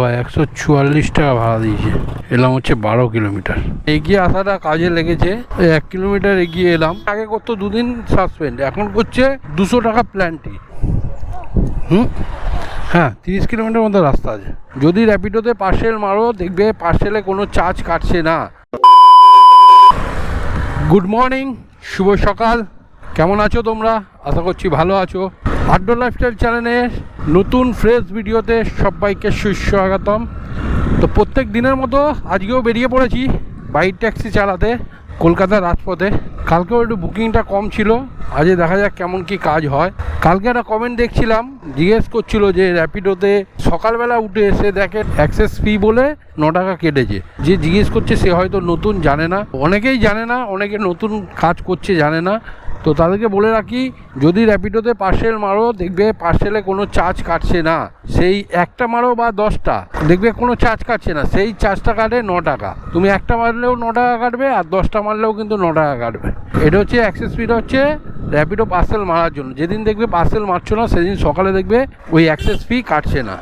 বাবা 144 টাকা ভাড়া দিয়েছে। এলাম হচ্ছে 12 কিলোমিটার। এগিয়ে আসাটা কাজে লেগেছে। 1 কিলোমিটার এগিয়ে এলাম। আগে করতো 2 দিন সাসপেন্ড, এখন করছে 200 টাকা প্ল্যান্টি। হ্যাঁ, 30 কিলোমিটার মতো রাস্তা আছে। যদি র্যাপিডোতে পার্সেল মারো দেখবে পার্সেলে কোনো চার্জ কাটছে না। গুড মর্নিং, শুভ সকাল। কেমন আছো তোমরা? আশা করছি ভালো আছো। আউটডোর লাইফস্টাইল চ্যানেলের নতুন ফ্রেশ ভিডিওতে সবাইকে সুস্বাগতম। তো প্রত্যেক দিনের মতো আজকেও বেরিয়ে পড়েছি বাইক ট্যাক্সি চালাতে কলকাতার রাজপথে। কালকেও একটু বুকিংটা কম ছিল, আজকে দেখা যাক কেমন কি কাজ হয়। কালকে একটা কমেন্ট দেখছিলাম, জিজ্ঞেস করছিল যে র্যাপিডোতে সকালবেলা উঠে এসে দেখে অ্যাক্সেস ফি বলে 9 টাকা কেটেছে। যে জিজ্ঞেস করছে সে হয়তো নতুন, জানে না। অনেকেই জানে না, অনেকে নতুন কাজ করছে জানে না। তো তাদেরকে বলে রাখি, যদি র্যাপিডোতে পার্সেল মারো দেখবে পার্সেলে কোনো চার্জ কাটছে না। সেই একটা মারো বা 10টা, দেখবে কোনো চার্জ কাটছে না। সেই চার্জটা কাটে 9 টাকা। তুমি একটা মারলেও 9 টাকা কাটবে, আর 10টা মারলেও কিন্তু 9 টাকা কাটবে। এটা হচ্ছে অ্যাক্সেস ফিটা, হচ্ছে র্যাপিডো পার্সেল মারার জন্য। যেদিন দেখবে পার্সেল মারছো না সেদিন সকালে দেখবে ওই অ্যাক্সেস ফি কাটছে না।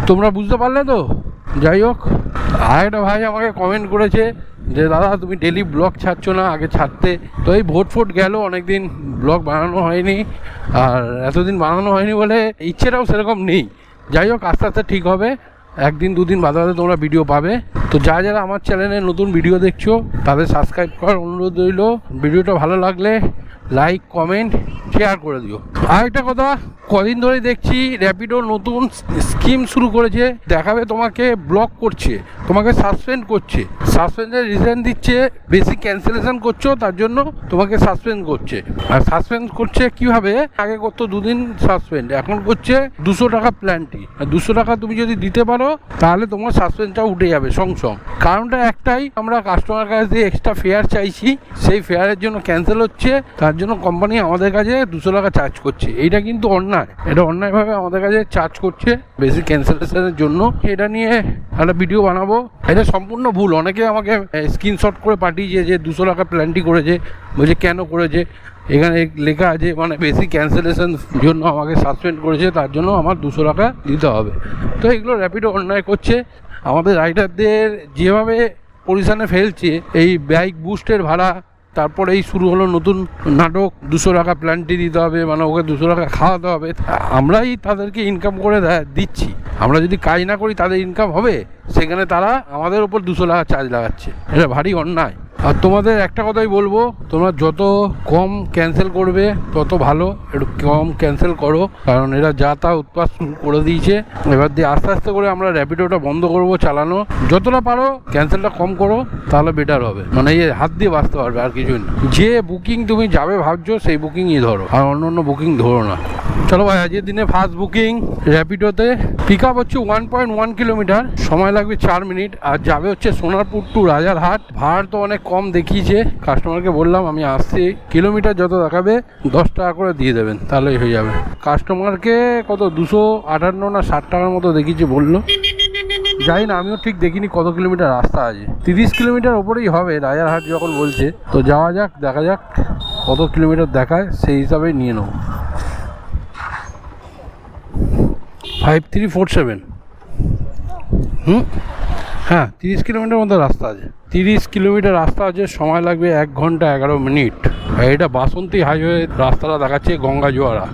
তোমরা বুঝতে পারলে তো? যাই হোক, আরেকটা ভাই আমাকে কমেন্ট করেছে যে দাদা তুমি ডেলি ব্লগ ছাড়ছো না, আগে ছাড়তে। তো এই ভোট গেল, অনেকদিন ব্লগ বানানো হয়নি, আর এতদিন বানানো হয়নি বলে ইচ্ছেটাও সেরকম নেই। যাই হোক, আস্তে আস্তে ঠিক হবে। 1 দিন 2 দিন বাদে বাদে তোমরা ভিডিও পাবে। তো যারা আমার চ্যানেলে নতুন ভিডিও দেখছো তাদের সাবস্ক্রাইব করার অনুরোধ রইল। ভিডিওটা ভালো লাগলে লাইক, কমেন্ট, শেয়ার করে দিও। আরেকটা কথা, কদিন ধরে দেখছি র্যাপিডো নতুন স্কিম শুরু করেছে। দেখাবে তোমাকে ব্লক করছে, তোমাকে সাসপেন্ড করছে। সাসপেন্ডের রিজন দিচ্ছে বেশি ক্যান্সেলেশন করছো, তার জন্য তোমাকে সাসপেন্ড করছে। আর সাসপেন্ড করছে কীভাবে? আগে করতো 2 দিন সাসপেন্ড, এখন করছে 200 টাকা প্ল্যান্টি। আর 200 টাকা তুমি যদি দিতে পারো তাহলে তোমার সাসপেন্ডটা উঠে যাবে সঙ্গে। কারণটা একটাই, আমরা কাস্টমার কাছ দিয়ে এক্সট্রা ফেয়ার চাইছি, সেই ফেয়ারের জন্য ক্যান্সেল হচ্ছে। তার জন্য কোম্পানি আমাদের কাছে 200 টাকা চার্জ করছে। এইটা কিন্তু অন্যায়, এটা অন্যায়ভাবে আমাদের কাছে চার্জ করছে বেশি ক্যান্সেলেশনের জন্য। এটা নিয়ে একটা ভিডিও বানাবো। এটা সম্পূর্ণ ভুল। অনেকে আমাকে স্ক্রিনশট করে পাঠিয়েছে যে 200 টাকা প্ল্যান্টি করেছে, বলছে কেন করেছে। এখানে লেখা আছে মানে বেশি ক্যান্সেলেশন জন্য আমাকে সাসপেন্ড করেছে, তার জন্য আমার 200 টাকা দিতে হবে। তো এগুলো র্যাপিডো অন্যায় করছে। আমাদের রাইডারদের যেভাবে পজিশনে ফেলছে, এই বাইক বুস্টের ভাড়া, তারপরে এই শুরু হলো নতুন নাটক, 200 টাকা প্ল্যান্টি দিতে হবে, মানে ওকে 200 টাকা খাওয়াতে হবে। আমরাই তাদেরকে ইনকাম করে দিচ্ছি। আমরা যদি কাজ না করি তাদের ইনকাম হবে? সেখানে তারা আমাদের ওপর 200 টাকা চার্জ লাগাচ্ছে। এটা ভারী অন্যায়। আর তোমাদের একটা কথাই বলবো, তোমরা যত কম ক্যান্সেল করবে তত ভালো। একটু কম ক্যান্সেল করো, কারণ এরা যা তা উৎপাত শুরু করে দিয়েছে। এবার দিয়ে আস্তে আস্তে করে আমরা র্যাপিডোটা বন্ধ করবো চালানো। যতটা পারো ক্যান্সেলটা কম করো, তাহলে বেটার হবে। মানে এই হাত দিয়ে বাঁচতে পারবে, আর কিছুই না। যে বুকিং তুমি যাবে ভাবছো সেই বুকিংই ধরো, আর অন্য বুকিং ধরো না। চলো ভাই, আজকের দিনে ফার্স্ট বুকিং র্যাপিডোতে। পিক আপ হচ্ছে 1.1 কিলোমিটার, সময় লাগবে 4 মিনিট। আর যাবে হচ্ছে সোনারপুর টু রাজারহাট। ভাড়া তো অনেক কম দেখিয়েছে। কাস্টমারকে বললাম আমি আসছি, কিলোমিটার যত দেখাবে 10 টাকা করে দিয়ে দেবেন, তাহলেই হয়ে যাবে। কাস্টমারকে কত 258 না 60 টাকার মতো দেখিয়েছে বললো। যাই না, আমিও ঠিক দেখিনি কত কিলোমিটার রাস্তা আছে। 30 কিলোমিটার ওপরেই হবে রাজারহাট যখন বলছে। তো যাওয়া যাক, দেখা যাক কত কিলোমিটার দেখায়, সেই হিসাবে নিয়ে নেব। 5347। হ্যাঁ, 30 কিলোমিটার মতো রাস্তা আছে। 30 কিলোমিটার রাস্তা আছে, সময় লাগবে 1 ঘন্টা 11 মিনিট। আর এটা বাসন্তী হাইওয়ে রাস্তাটা দেখাচ্ছে গঙ্গা জোয়ারা।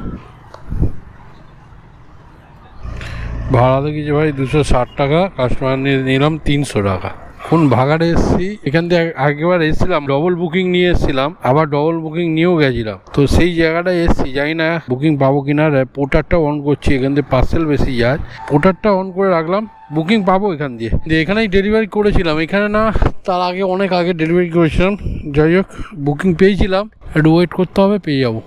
ভাড়া দেখিয়েছে ভাই 260 টাকা, কাস্টমার নিয়ে নিলাম 300 টাকা। কোন ভাগাড়ে এসেছি, এখান থেকে আগেবার এসেছিলাম ডবল বুকিং নিয়ে এসেছিলাম, আবার ডবল বুকিং নিয়েও গেছিলাম। তো সেই জায়গাটায় এসেছি, জানি না বুকিং পাবো কিনা। পোর্টারটা অন করছি, এখান থেকে পার্সেল বেশি যায়। পোর্টারটা অন করে রাখলাম, বুকিং পাবো এখান দিয়ে। এখানেই ডেলিভারি করেছিলাম, এখানে না, তার আগে অনেক আগে ডেলিভারি করেছিলাম। যাই হোক, বুকিং পেয়েছিলাম, একটু ওয়েট করতে হবে, পেয়ে যাবো।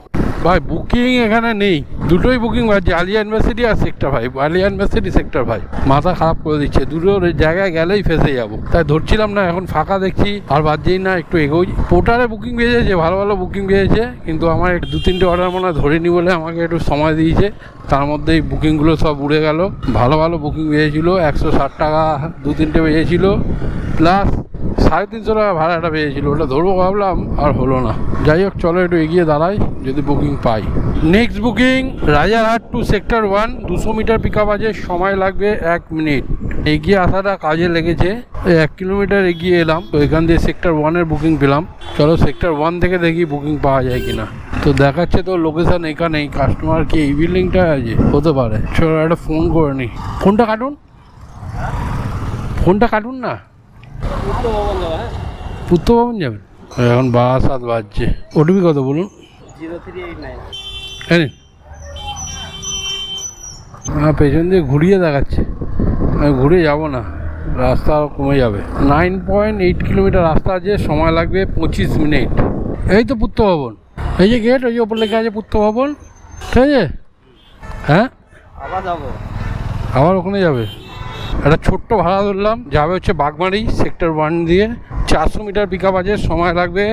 ভাই বুকিং এখানে নেই, দুটোই বুকিং বাজছে, আলিয়া ইউনিভার্সিটি আর সেক্টর 5। আলিয়া ইউনিভার্সিটি সেক্টর 5 মাথা খারাপ করে দিচ্ছে। দুটো জায়গায় গেলেই ফেসে যাবো, তাই ধরছিলাম না। এখন ফাঁকা দেখছি, আর বাজছেই না, একটু এগোই। পোর্টারে বুকিং পেয়েছে, ভালো ভালো বুকিং পেয়েছে, কিন্তু আমার 2-3টে অর্ডার মনে হয় ধরিনি বলে আমাকে একটু সময় দিয়েছে। তার মধ্যেই বুকিংগুলো সব উড়ে গেল। ভালো ভালো বুকিং পেয়েছিল, 160 টাকা 2-3টে পেয়েছিল, প্লাস 350 টাকা ভাড়াটা পেয়েছিল। ওটা ধরবো ভাবলাম, আর হলো না। যাই হোক, চলো একটু এগিয়ে দাঁড়াই, যদি বুকিং পাই। Next booking Rajarhat to sector 1, 200 metre pick up আছে, সময় লাগবে 1 মিনিট। এগিয়ে আসাটা কাজে লেগেছে। 1 কিলোমিটার এগিয়ে এলাম, তো এখান দিয়ে সেক্টর 1-এর বুকিং পেলাম। চলো সেক্টর 1 থেকে দেখি বুকিং পাওয়া যায় কিনা। তো দেখাচ্ছে তো লোকেশন এখানেই, কাস্টমার কি এই বিল্ডিংটা আছে, হতে পারে। চলো একটা ফোন করে নি। ফোনটা কাটুন, ফোনটা কাটুন না। পূর্ত ভবন যাবেন? এখন 7 বাজছে। ওটিপি কত বলুন? 0389। হ্যাঁ, পেছন দিয়ে ঘুরিয়ে দেখাচ্ছে। আমি ঘুরে যাব না, রাস্তা আরও কমে যাবে। 9.8 কিলোমিটার রাস্তা আছে, সময় লাগবে 25 মিনিট। এই তো পূর্ত ভবন, এই যে গেট, ওই যে ওপর লেখা আছে পূর্ত ভবন, ঠিক আছে? হ্যাঁ, আবার যাবো, আবার ওখানে যাবে। একটা ছোট্ট ভাড়া ধরলাম, যাবে হচ্ছে বাগমারি সেক্টর 1 দিয়ে। 400 মিটার পিক আপ আছে, সময় লাগবে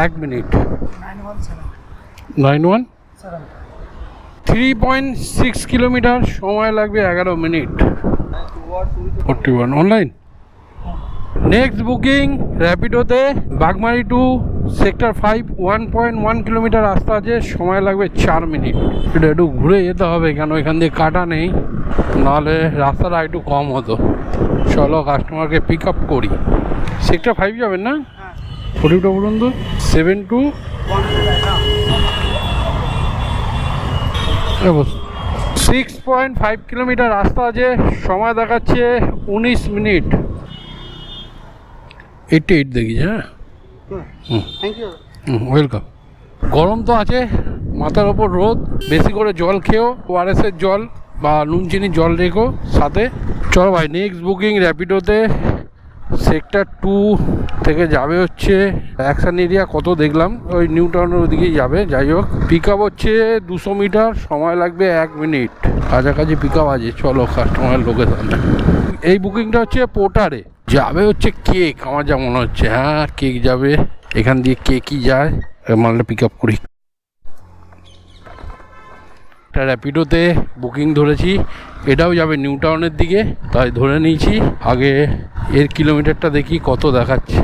1 মিনিট। 3.6 কিলোমিটার, সময় লাগবে 11 মিনিট। 41 অনলাইন। নেক্সট বুকিং র্যাপিডোতে বাগমারি টু সেক্টর 5, 1.1 কিলোমিটার রাস্তা আছে, সময় লাগবে 4 মিনিট। এটা একটু ঘুরে যেতে হবে, কেন এখান দিয়ে কাটা নেই, নাহলে রাস্তাটা একটু কম হতো। চলো কাস্টমারকে পিক আপ করি। সেক্টর 5 যাবেন না? ওটিপিটা বলুন তো। 72 6.5 কিলোমিটার রাস্তা আছে, সময় দেখাচ্ছে 19 মিনিট। 88 দেখিছে। হ্যাঁ, থ্যাংক ইউ। ওয়েলকাম। গরম তো আছে, মাথার ওপর রোদ, বেশি করে জল খেও, ওআরএসের জল বা নুন চিনির জল রেখো সাথে। চলো ভাই, নেক্সট বুকিং র্যাপিডোতে সেক্টর 2 থেকে যাবে হচ্ছে অ্যাকশন এরিয়া, কত দেখলাম, ওই নিউ টাউনের ওদিকেই যাবে। যাই হোক, পিক আপ হচ্ছে 200 মিটার, সময় লাগবে 1 মিনিট। কাছাকাছি পিক আপ আছে। চলো কাস্টমারের লোকেশনে। এই বুকিংটা হচ্ছে পোর্টারে যাবে হচ্ছে কেক, আমার যা মনে হচ্ছে। হ্যাঁ, কেক যাবে, এখান দিয়ে কেকই যায়। মালটা পিক আপ করি। একটা র্যাপিডোতে বুকিং ধরেছি, এটাও যাবে নিউ টাউনের দিকে, তাই ধরে নিয়েছি। আগে এর কিলোমিটারটা দেখি কত দেখাচ্ছে।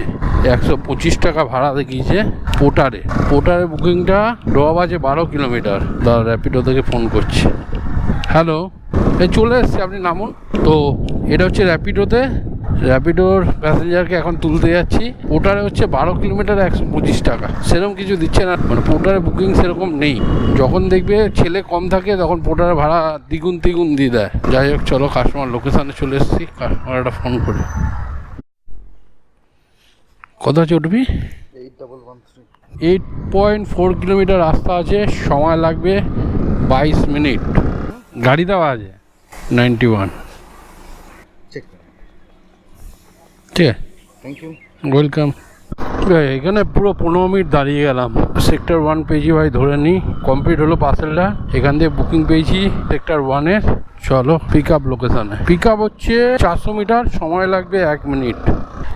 125 টাকা ভাড়া দেখিয়েছে পোর্টারে। পোর্টারে বুকিংটা ড্রপ আছে 12 কিলোমিটার। দাদা র্যাপিডো থেকে ফোন করছি। হ্যালো, এই চলে এসছে, আপনি নামুন। তো এটা হচ্ছে র্যাপিডোতে, র্যাপিডোর প্যাসেঞ্জারকে এখন তুলতে যাচ্ছি। পোর্টারে হচ্ছে 12 কিলোমিটার 125 টাকা, সেরকম কিছু দিচ্ছে না, মানে পোর্টারে বুকিং সেরকম নেই। যখন দেখবে ছেলে কম থাকে তখন পোর্টারে ভাড়া দ্বিগুণ তিগুণ দিয়ে দেয়। যাই হোক, চলো কাস্টমার লোকেশানে চলে এসেছি, কাস্টমার একটা ফোন করে। কত আছে ওটিপি? 8.4 কিলোমিটার রাস্তা আছে, সময় লাগবে 22 মিনিট। গাড়ি দেওয়া আছে 91। ঠিক আছে, থ্যাংক ইউ, ওয়েলকাম। এখানে পুরো 15 মিনিট দাঁড়িয়ে গেলাম। সেক্টর 1 পেয়েছি ভাই, ধরে নিই কমপ্লিট হলো পার্সেলটা। এখান দিয়ে বুকিং পেয়েছি সেক্টর 1-এর। চলো পিক আপ লোকেশানে। পিক আপ হচ্ছে 400 মিটার, সময় লাগবে 1 মিনিট।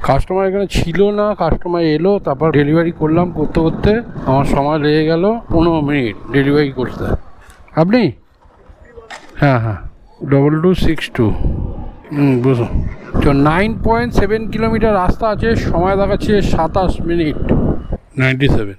কাস্টমার এখানে ছিল না, কাস্টমার এলো, তারপর ডেলিভারি করলাম। করতে করতে আমার সময় লেগে গেল 15 মিনিট ডেলিভারি করতে। আপনি? হ্যাঁ হ্যাঁ, 2262। বুঝুন। তো 9.7 কিলোমিটার রাস্তা আছে, সময় দেখাচ্ছে 27 মিনিট। 97।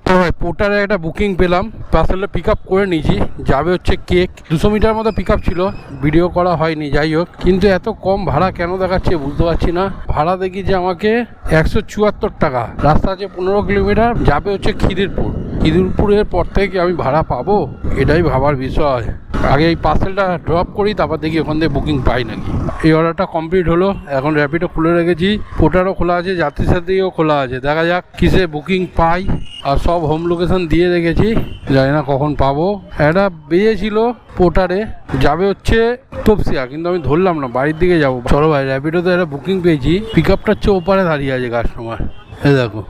তো ভাই পোর্টারে একটা বুকিং পেলাম, পার্সেলটা পিক আপ করে নিয়েছি। যাবে হচ্ছে কেক, 200 মিটার মতো পিক আপ ছিল, ভিডিও করা হয়নি। যাই হোক, কিন্তু এত কম ভাড়া কেন দেখাচ্ছে বুঝতে পারছি না। ভাড়া দেখি যে আমাকে 174 টাকা। রাস্তা আছে 15 কিলোমিটার, যাবে হচ্ছে খিদিরপুর। খিদিরপুরের পর থেকে আমি ভাড়া পাবো, এটাই ভাবার বিষয়। আগে এই পার্সেলটা ড্রপ করি, তারপর দেখি ওখান থেকে বুকিং পাই নাকি। এই অর্ডারটা কমপ্লিট হলো, এখন র্যাপিডো খুলে রেখেছি, পোর্টারও খোলা আছে, যাত্রী সাথীও খোলা আছে। দেখা যাক কিসে বুকিং পাই। আর সব হোম লোকেশন দিয়ে রেখেছি, জানি না কখন পাবো। একটা বেরিয়েছিল পোর্টারে, যাবে হচ্ছে তপসিয়া, কিন্তু আমি ধরলাম না, বাড়ির দিকে যাবো। চলো ভাই, র্যাপিডোতে একটা বুকিং পেয়েছি। পিক আপটা হচ্ছে ওপারে দাঁড়িয়ে আছে কাস্টমার, এই দেখো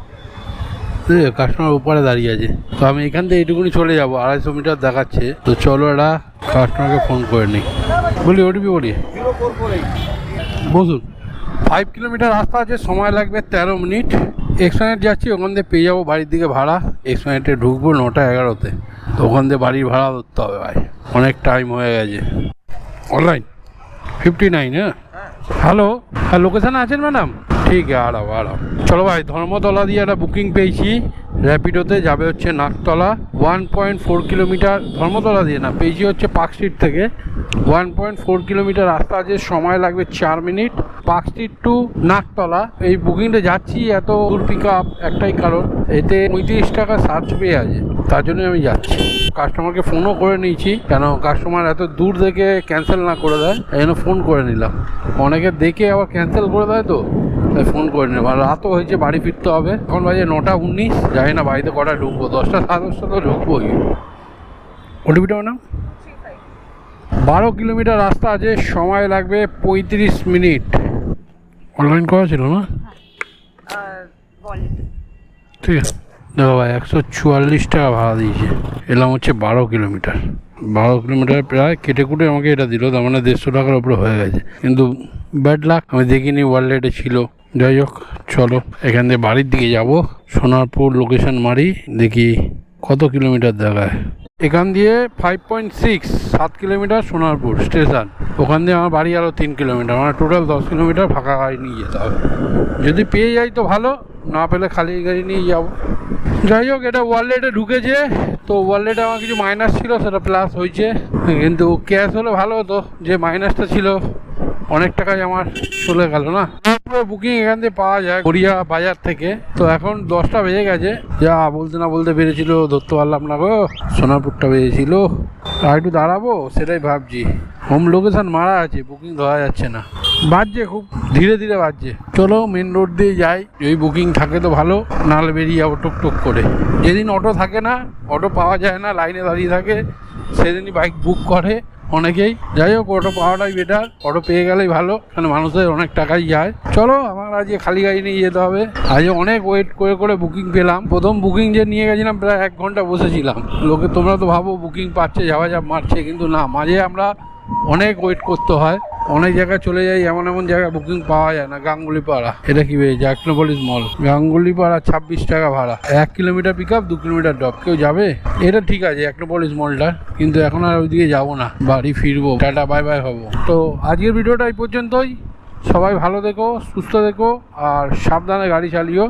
কাস্টমার উপরে দাঁড়িয়ে আছে। তো আমি এখান থেকে এইটুকুনি চলে যাবো, 250 মিটার দেখাচ্ছে। তো চলো একটা কাস্টমারকে ফোন করে নিই। বলি ওটিপি বলি, বসুন। 5 কিলোমিটার রাস্তা আছে, সময় লাগবে 13 মিনিট। এক্সপ্যানেট যাচ্ছি, ওখান থেকে পেয়ে যাবো বাড়ির দিকে ভাড়া। এক্সপ্যানেটে ঢুকবো 9টা 11-তে, তো ওখান থেকে বাড়ির ভাড়া ধরতে হবে ভাই, অনেক টাইম হয়ে গেছে। অনলাইন 59। হ্যাঁ, হ্যালো, হ্যাঁ লোকেশানে আছেন ম্যাডাম? ঠিক আছে, আড়াও। চলো ভাই, ধর্মতলা দিয়ে একটা বুকিং পেয়েছি র্যাপিডোতে যাবে হচ্ছে নাকতলা 1.4 কিলোমিটার, ধর্মতলা দিয়ে না, পেয়েছি হচ্ছে পার্ক স্ট্রিট থেকে 1.4 কিলোমিটার রাস্তা আছে, সময় লাগবে 4 minute. Park street to Naktala এই বুকিংটা যাচ্ছি এত দূর পিক আপ একটাই কারণ, এতে 35 টাকা সার্চ পেয়ে আছে, তার জন্য আমি যাচ্ছি। কাস্টমারকে ফোনও করে নিয়েছি, কেন কাস্টমার এত দূর থেকে ক্যান্সেল না করে দেয়, এই জন্য ফোন করে নিলাম। অনেকে দেখে আবার ক্যান্সেল করে দেয়, তো তাই ফোন করে নিলাম। আর রাতও হয়েছে, বাড়ি ফিরতে হবে। এখন বাজে 9:19, জানি না বাড়িতে কটা ঢুকবো, 10টা 10:30 তো ঢুকবোই। ওটিপিটা নাম 12 কিলোমিটার রাস্তা আছে, সময় লাগবে 35 মিনিট। অনলাইন করা ছিল না, ঠিক আছে। দেখো ভাই 144 টাকা ভাড়া দিয়েছে, এলাম হচ্ছে 12 কিলোমিটার। 12 কিলোমিটার প্রায় কেটে কুটে আমাকে এটা দিল, তার মানে 150 টাকার উপরে হয়ে গেছে। কিন্তু ব্যাড লাক, আমি দেখিনি ওয়ালেটে ছিল। যাই হোক, চলো এখান থেকে বাড়ির দিকে যাব। সোনারপুর লোকেশন মারি, দেখি কত কিলোমিটার দেখায়। এখান দিয়ে 5.6, 7 কিলোমিটার সোনারপুর স্টেশন। ওখান দিয়ে আমার বাড়ি আরও 3 কিলোমিটার, মানে টোটাল 10 কিলোমিটার ফাঁকা গাড়ি নিয়ে যেতে হবে। যদি পেয়ে যাই তো ভালো, না পেলে খালি গাড়ি নিয়ে যাব। যাই হোক, এটা ওয়ালেটে ঢুকেছে, তো ওয়ালেটে আমার কিছু মাইনাস ছিল, সেটা প্লাস হয়েছে। কিন্তু ক্যাশ হলে ভালো হতো, যে মাইনাসটা ছিল অনেক টাকাই আমার চলে গেল না। বুকিং এখান থেকে পাওয়া যায় গড়িয়া বাজার থেকে। তো এখন 10টা বেজে গেছে, যা বলতে না বলতে বেড়েছিল, ধরতে পারলাম না গো, সোনারপুরটা বেজেছিল। আর একটু দাঁড়াবো সেটাই ভাবছি। হোম লোকেশন মারা আছে, বুকিং ধরা যাচ্ছে না, বাজছে খুব ধীরে ধীরে বাজছে। চলো মেন রোড দিয়ে যাই, যদি বুকিং থাকে তো ভালো, নাহলে বেরিয়ে যাবো টুক করে। যেদিন অটো থাকে না, অটো পাওয়া যায় না, লাইনে দাঁড়িয়ে থাকে, সেদিনই বাইক বুক করে অনেকেই। যাই হোক, অটো পাওয়াটাই বেটার, অটো পেয়ে গেলেই ভালো, কারণ মানুষের অনেক টাকাই যায়। চলো, আমার আজকে খালি গাড়ি নিয়ে যেতে হবে। আজকে অনেক ওয়েট করে করে বুকিং পেলাম। প্রথম বুকিং যে নিয়ে গেছিলাম প্রায় 1 ঘন্টা বসেছিলাম। লোকে তোমরা তো ভাবো বুকিং পাচ্ছে, যাওয়া মারছে, কিন্তু না, মাঝে আমরা অনেক ওয়েট করতে হয়। অনেক জায়গায় চলে যাই, এমন এমন জায়গায় বুকিং পাওয়া যায় না। গাঙ্গুলিপাড়া, এটা কি বেরিয়েছে, অ্যাকনোপলিস মল, গাঙ্গুলিপাড়া 26 টাকা ভাড়া, 1 kilometre pick up, 2 kilometre drop. কেউ যাবে? এটা ঠিক আছে অ্যাকনোপলিস মলটা, কিন্তু এখন আর ওইদিকে যাবো না, বাড়ি ফিরবো, টাটা বাই বাই হবো। তো আজকের ভিডিওটা এই পর্যন্তই। সবাই ভালো থেকো, সুস্থ থেকো, আর সাবধানে গাড়ি চালিও।